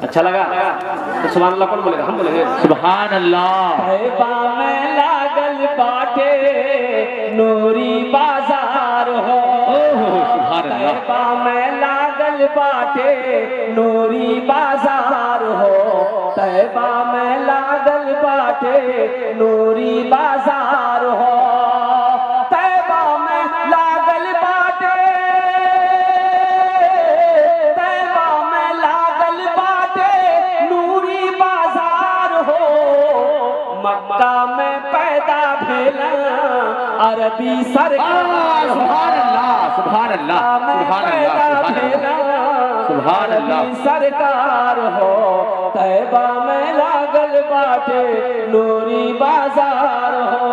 अच्छा लगा तो सुभान अल्लाह कौन बोलेगा? हम बोलेंगे सुभान अल्लाह। तैबा में लागल बाटे नूरी बाजार हो, सुभान अल्लाह। तैबा में लागल बाटे नूरी बाजार हो, तैबा में लागल बाटे नूरी बाजार हो, तैबा में लागल बाटे, तैबा में लागल बाटे नूरी बाजार हो, मक्का में पैदा भेला अरबी सरकार। सुभान अल्लाह सुभान अल्लाह सुभान अल्लाह सुभान अल्लाह। सरकार हो, तैबा में लागल बाटे नूरी बाजार हो।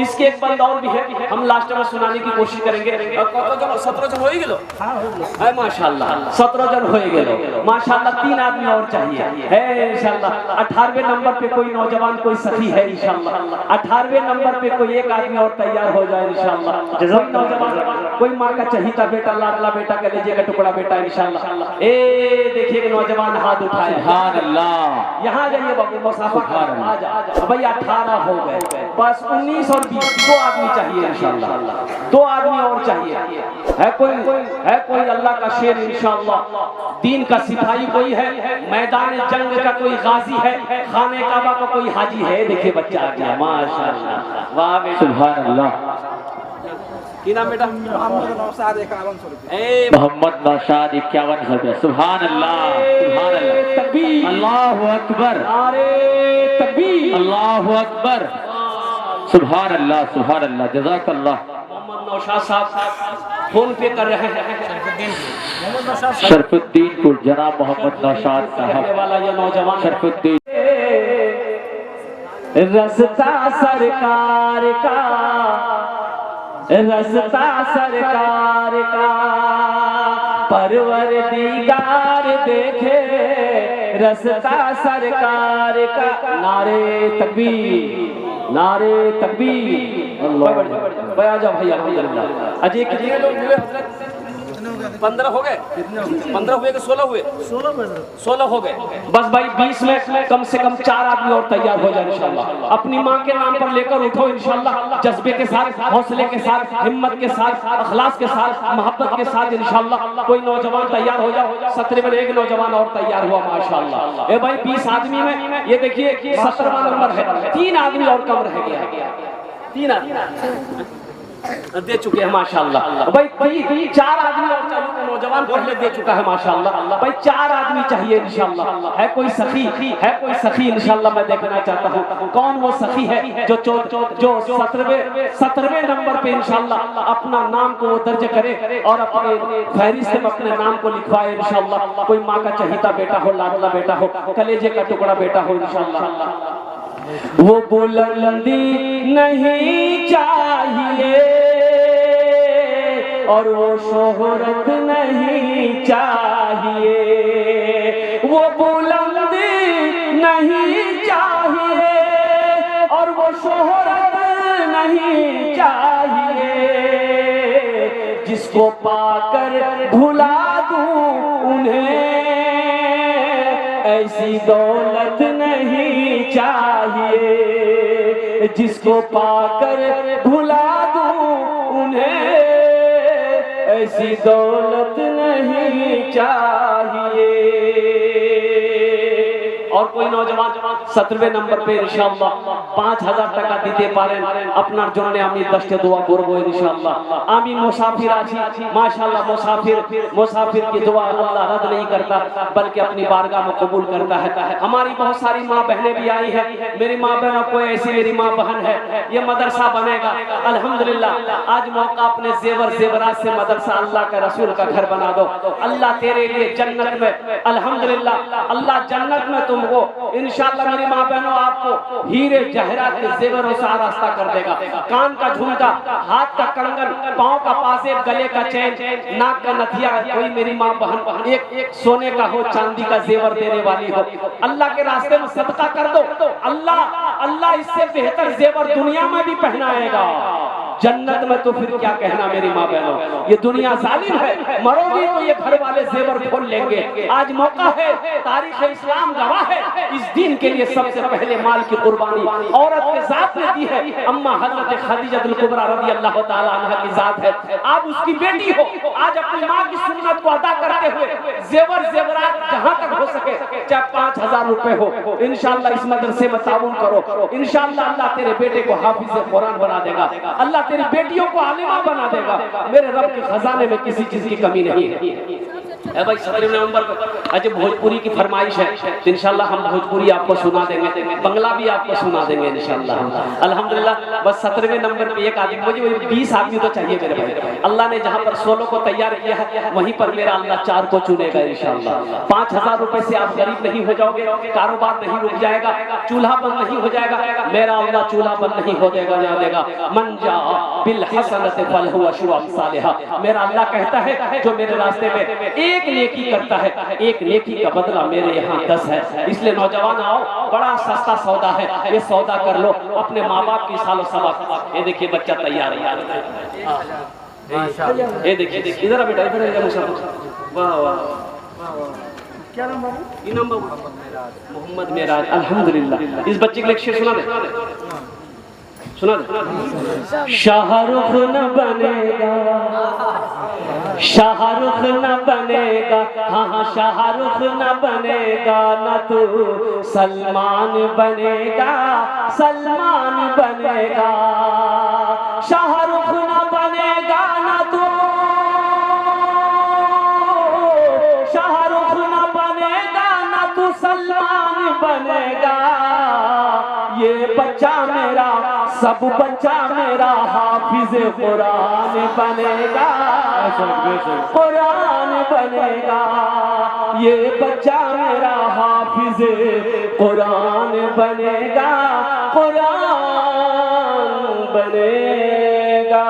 इसके एक बंद और भी है, हम लास्ट में सुनाने की कोशिश करेंगे। 17 जन हो ही गेलो है माशाल्लाह, 17 जन हो ही गेलो माशाल्लाह। 3 आदमी और चाहिए है इंशाल्लाह। 18वें नंबर पे कोई नौजवान कोई सखी है इंशाल्लाह। 18वें नंबर पे कोई एक आदमी और तैयार हो जाए इंशाल्लाह। कोई नौजवान, कोई माँ का चहीता बेटा, लाडला बेटा, कलेजे का टुकड़ा बेटा इंशाल्लाह। ए देखिए नौजवान हाथ उठाए। सुभान अल्लाह। यहाँ जाइए बाबू, मुसाफा आ जा भाई। 18 हो गए, बस 19 और 20 2 आदमी चाहिए इंशाल्लाह। 2 आदमी और चाहिए। है कोई अल्लाह का शेर इंशाल्लाह, दीन का सिपाही कोई है, मैदान जंग का कोई गाजी है, खाने काबा का कोई हाजी है। देखिए बच्चा आ गया माशाल्लाह। वाह बेटा सुभान अल्लाह। की नाम बेटा? मोहम्मद नौशाद 51 रुपया। सुभान अल्लाह सुभान अल्लाह। तकबीर, अल्लाहु अकबर, नारे तकबीर, अल्लाहु अकबर। सुभान अल्लाह सुभान अल्लाह। जज़ाकल्लाह। मोहम्मद नौशाद साहब फोन पे कर रहे हैं। शरफुद्दीनपुर जनाब मोहम्मद नौशाद साहब वाला ये नौजवान शरफुद्दीन। रस्ता सरकार का, रस्ता सरकार का, परवरदिगार देखे रस्ता सरकार का। नारे तकबीर, नारे तकबीर। भाई आ जाओ भैया। अजय कितने लोग हुए हजरत? 15 हो गए? 15 हुए कि 16 हुए? 16 हो गए। बस भाई 20 में कम से कम 4 आदमी और तैयार हो जाए इंशाल्लाह। अपनी माँ के नाम पर लेकर उठो इंशाल्लाह, जज्बे के साथ, हौसले के साथ, हिम्मत के साथ, अखलास के साथ, मोहब्बत के साथ इंशाल्लाह। कोई नौजवान तैयार हो जाओ। 17 में एक नौजवान और तैयार हुआ माशाल्लाह। ए भाई 20 आदमी में ये देखिए 17वां नंबर है। 3 आदमी और कम रह गया। 3 आदमी दे चुके हैं माशाल्लाह। भाई 4 आदमी और चाहिए। नौजवान पहले दे चुका है माशाल्लाह। भाई 4 आदमी चाहिए इंशाल्लाह। है कोई सखी? है कोई सखी इंशाल्लाह? मैं देखना चाहता हूँ कौन वो सखी है जो 17वें नंबर पे इंशाल्लाह अपना नाम को वो दर्ज करे और अपने फहरिस्त में अपने नाम को लिखवाए इंशाल्लाह। कोई माँ का चहीता बेटा हो, लाडला बेटा हो, कलेजे का टुकड़ा बेटा हो इंशाल्लाह। वो बुलंदी नहीं चाहिए और वो शोहरत नहीं चाहिए, वो बुलंदी नहीं चाहिए और वो शोहरत नहीं चाहिए। जिसको पाकर भुला दूं उन्हें ऐसी दौलत नहीं चाहिए। जिसको पाकर भुला दूं उन्हें ऐसी दौलत नहीं चाहिए। और कोई नौजवान 17वें नंबर पे इंशाल्लाह 5000 টাকা দিতে পারেন আপনার জন্য আমি 10টা দোয়া করব इंशाल्लाह। আমি মুসাফির আছি माशाल्लाह। मुसाफिर की दुआ अल्लाह रद्द नहीं करता बल्कि अपनी बारगाह में कबूल करता है। हमारी बहुत सारी माँ बहनें भी आई है। मेरी माँ बहनों कोई ऐसी मेरी माँ बहन है ये मदरसा बनेगा अल्हम्दुलिल्लाह। आज मौका अपने जेवरात से मदरसा अल्लाह का रसूल का घर बना दो। अल्लाह तेरे लिए जन्नत में अल्हम्दुलिल्लाह, अल्लाह जन्नत में तुमको इंशाल्लाह मेरी माँ बहनों आपको हीरे जहरात के जेवरों से आरास्ता कर देगा। कान का झुमका, हाथ का कंगन, पाँव का पासे, गले का चैन, नाक का नथिया, कोई मेरी माँ बहन एक सोने का हो, चांदी का जेवर देने वाली हो, अल्लाह के रास्ते में सदका कर दो। अल्लाह इससे बेहतर जेवर दुनिया में भी पहनाएगा। जन्नत में तो फिर क्या कहना मेरी माँ बहनों। ये दुनिया जालिम है, मरोगी तो ये घर वाले जेवर खोल लेंगे। आज मौका है, तारीख इस्लाम गवाह है, इस दिन के लिए सबसे पहले माल की कुर्बानी औरत के साथ ने दी है। अम्मा हजरत खदीजतुल कुबरा रज़ी अल्लाह ताला अन्हा की जात है। आप उसकी बेटी हो, आज अपनी माँ की सुन्नत को अदा करते हुए जेवर जेवरात जहाँ तक हो सके, चाहे 5000 रुपए हो, इंशाअल्लाह इस मदरसे में ताउन करो। इंशाअल्लाह अल्लाह तेरे बेटे को हाफिज कुरान बना देगा, अल्लाह तेरी बेटियों को आलिमा बना देगा। मेरे रब के खजाने में किसी चीज की कमी नहीं है भाई। 17 नवंबर को आज भोजपुरी की फरमाइश है, तो इंशाल्लाह हम भोजपुरी आपको सुना देंगे, बंगला भी आपको सुना देंगे इंशाल्लाह। अल्हम्दुलिल्लाह बस 17वें नंबर पे एक आदमी, मुझे 20 आदमी तो चाहिए मेरे भाई। अल्लाह ने जहाँ पर 16 को तैयार किया है वहीं पर मेरा अल्लाह 4 को चुनेगा इंशाल्लाह। 5000 रुपए से आप गरीब नहीं हो जाओगे, कारोबार नहीं रुक जाएगा, चूल्हा बंद नहीं हो जाएगा। मेरा अल्लाह चूल्हा बंद नहीं हो देगा ना देगा। मन जा बिल हसनत फलहु अशरु अमसालिहा। मेरा अल्लाह कहता है जो मेरे रास्ते में एक नेकी करता है, एक नेकी का बदला मेरे यहाँ 10 है। इसलिए नौजवान आओ, बड़ा सस्ता सौदा है, ये सौदा कर लो अपने माँ बाप की सालो सबक। ये देखिए बच्चा तैयार है, ये देखिए इधर बेटा, इधर वाह वाह। क्या नाम है? ये नाम मोहम्मद मेराज। अल्हम्दुलिल्लाह इस बच्चे के लिए शेर सुना दे, सुना दे। शाहरुख न बनेगा, शाहरुख न बनेगा, हाँ हाँ शाहरुख न बनेगा, न तू सलमान बनेगा, सलमान बनेगा। शाहरुख न बनेगा न तू, शाहरुख न बनेगा न तू सलमान बनेगा। ये बच्चा मेरा, सब बच्चा मेरा हाफिज कुरान बनेगा, कुरान बनेगा। ये बच्चा मेरा हाफिज कुरान बनेगा, कुरान बनेगा।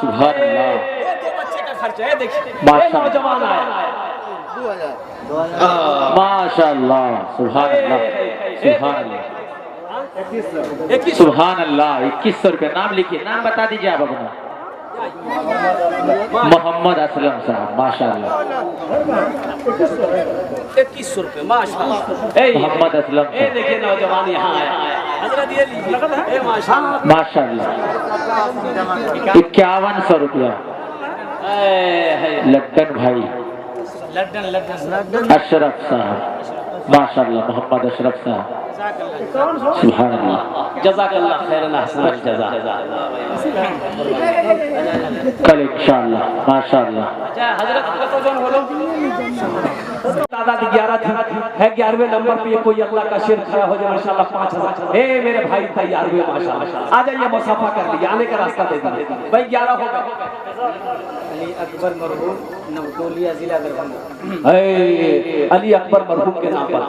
सुभान अल्लाह। ये 2 बच्चे का खर्चा है, देखिए नौजवान आया। माशाअल्लाह, सुभान अल्लाह, सुभान अल्लाह, 21 सुभान अल्लाह। 2100 रुपये। नाम लिखिए, नाम बता दीजिए आप अपना। मोहम्मद असलम साहब, माशाअल्लाह। 2100 रुपये माशाअल्लाह। मोहम्मद असलम, ये देखिए नौजवान यहाँ आया। हजरत ये लीजिए माशाअल्लाह, माशाअल्लाह। 5100 रुपया। लड्डन भाई, अशरफ साहब, माशाअल्लाह। मोहम्मद अशरफ साहब, सुभान अल्लाह। जज़ाकल्लाह खैरन अहसन जज़ा। कल इंशाअल्लाह, माशाअल्लाह। हजरत कतो जन बोलो तादाद 11 थी, है 11वें नंबर पे कोई अल्लाह का शेर खड़ा हो जाए माशाअल्लाह 5000। हे मेरे भाई तैयार हुए माशाअल्लाह, आ जाइए मुसाफा कर लीजिए, आने का रास्ता दे दीजिए भाई। 11 होगा। अली अकबर मरहूम नवतोलिया जिला दरभंगा। अली अकबर मरहूम के नाम पर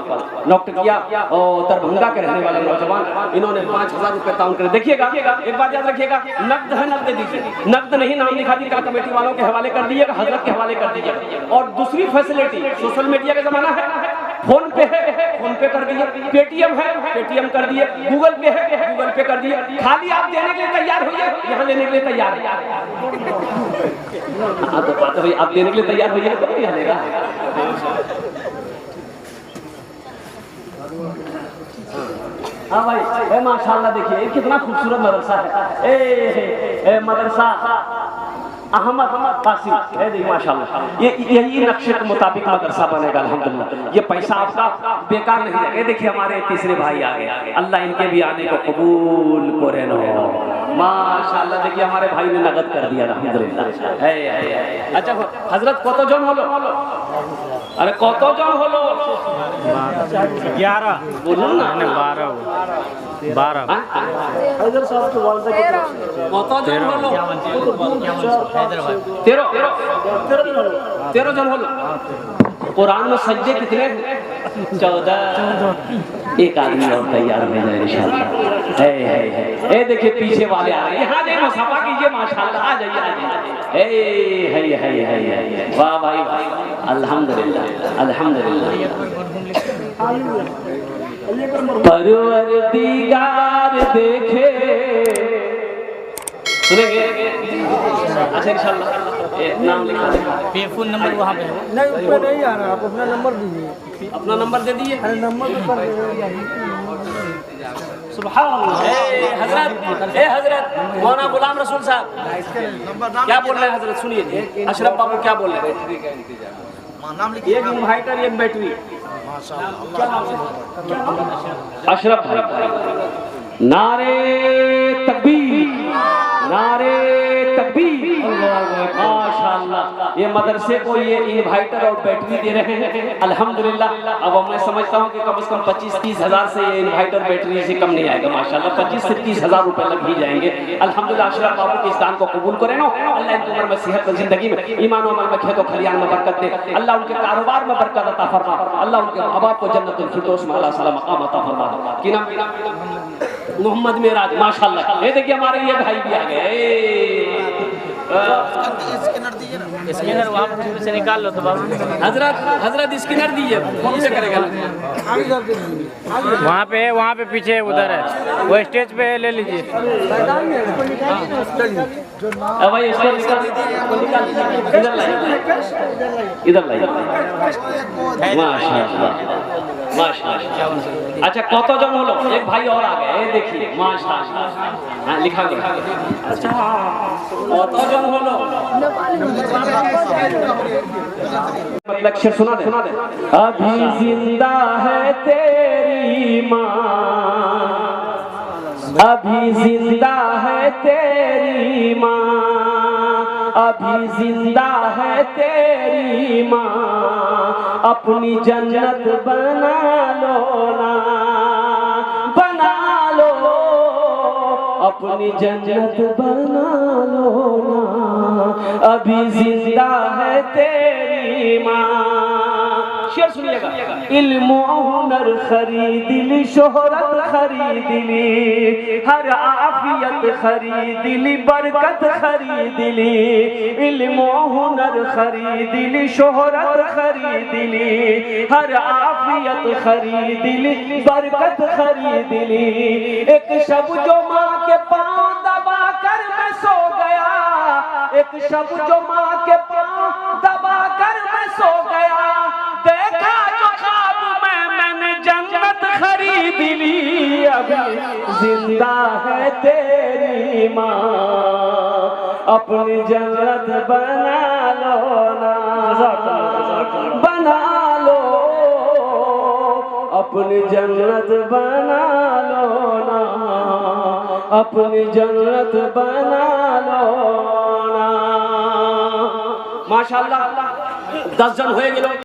नौकटिया और दरभंगा के रहने वाले नौजवान, इन्होंने 5000 रुपए ताउन करे। देखिएगा एक बात याद रखिएगा, नकद है नकद दीजिए, नकद नहीं नाम लिखा दी कमेटी वालों के हवाले कर दीजिएगा, हजरत के हवाले कर दीजिएगा। और दूसरी फैसिलिटी, सोशल मीडिया का जमाना है, फोन पे है फोन पे कर दिए, पेटीएम है पेटीएम कर दिए, गूगल पे है गूगल पे कर दिए। खाली आप देने के लिए तैयार होइए, यहाँ लेने के लिए तैयार है। तो बात है आप देने के लिए तैयार होइए तो यहाँ लेगा। हाँ भाई माशाल्लाह देखिए ये कितना खूबसूरत मदरसा है। ए मदरसा अहमद कासिम है, देखिए माशाल्लाह ये यही नक्शे के मुताबिक मदरसा बनेगा अल्हम्दुलिल्लाह। ये पैसा आपका बेकार नहीं जाएगा। देखिए हमारे तीसरे भाई आ गए, अल्लाह इनके भी आने को कबूल करे नो माशाल्लाह। देखिए हमारे भाई ने नगद कर दिया अल्हम्दुलिल्लाह। अच्छा हजरत কত জন হলো? अरे কত জন হলো? 11 বলুন না 12 হায়দার সাহেব তো বলতে কত জন হলো? 13 জন হলো। कुरान में सज्जे कितने? 14। एक आदमी और तैयार हो जाए इंशाअल्लाह। है देखिए पीछे वाले आ रहे हैं, यहाँ देखो सफा कीजिए माशाअल्लाह। आ जाइए है वाह भाई वाह, अल्हम्दुलिल्लाह अल्हम्दुलिल्लाह। परवरदिगार देखे सुनेंगे? अच्छा इंशाल्लाह नाम लिखा देगा। पे फोन नंबर वहाँ पे है। नहीं उस पर नहीं आ रहा, आप अपना नंबर दीजिए। अपना नंबर दे दिए। अरे नंबर तो कर सुभान अल्लाह। हजरत हजरत मौलाना गुलाम रसूल साहब क्या बोल रहे हैं हजरत, सुनिए जी। अशरफ बाबू क्या बोल रहे हैं? एक इन्वर्टर एक बैटरी। अशरफ भाई नारे तकबीर, नारे तकबीर, माशाअल्लाह। ये मदरसे को ये इन्वर्टर और बैटरी दे रहे हैं, अल्हम्दुलिल्लाह। अब मैं समझता हूँ कि कम से कम 25-30 हज़ार से ये इन्वर्टर बैटरी से कम नहीं आएगा माशाअल्लाह। 25 से 30 हज़ार रुपए लग ही जाएंगे, अल्हम्दुलिल्लाह। अशरफ बाबू के इस दान को कबूल करें ना, अल्लाह इनकी उम्र में, सेहत में, जिंदगी में, ईमान और अमल में, खेत और खलियान में बरकत दे। अल्लाह उनके कारोबार में बरकत अता फरमा। अल्लाह उनके माँ बाप को जन्नतुल फिरदौस में अल्लाह सलाम मकाम अता फरमा दे। कि नाम मोहम्मद मेराज माशाअल्लाह। ये देखिए हमारे ये भाई भी आ गए। स्कैनर वहाँ से निकाल लो तो बाबू। हजरत स्कैनर दीजिए, फोन से करेगा। वहाँ पे पीछे उधर है, वो स्टेज पे ले लीजिए। भाई इसको निकाल इधर लाइए, इधर लाइए। माशाअल्लाह माशाअल्लाह। अच्छा কতজন হলো? एक भाई और आ गए, ये देखिए माशाअल्लाह। हाँ लिखा गया। अच्छा কতজন হলো? मतलब शेर सुना दे। अभी जिंदा है तेरी माँ, अभी जिंदा है तेरी माँ, अभी जिंदा है तेरी माँ, अपनी जन्नत बना लो ना, बना लो, अपनी जन्नत बना लो ना, अभी जिंदा है तेरी माँ। शेर सुनिएगा। इल्म हुनर खरीद ली, शोहरत खरीद ली, हर आफियत खरीद ली, बरकत खरीद ली। इल्म हुनर खरीद ली, शोहरत खरीद ली, हर आफियत खरीद ली, बरकत खरीद ली। एक शब जो माँ के पाँव दबा कर मैं सो गया, एक शब जो माँ के पाँव दबा कर मैं सो गया, देखा जो ख्वाब में मैंने जन्नत खरीद ली, अभी जिंदा है तेरी माँ, अपनी जन्नत बना लो ना, बना लो, अपनी जन्नत बना लो ना, अपनी जन्नत बना लो ना। माशाअल्लाह 10 जन हो गए।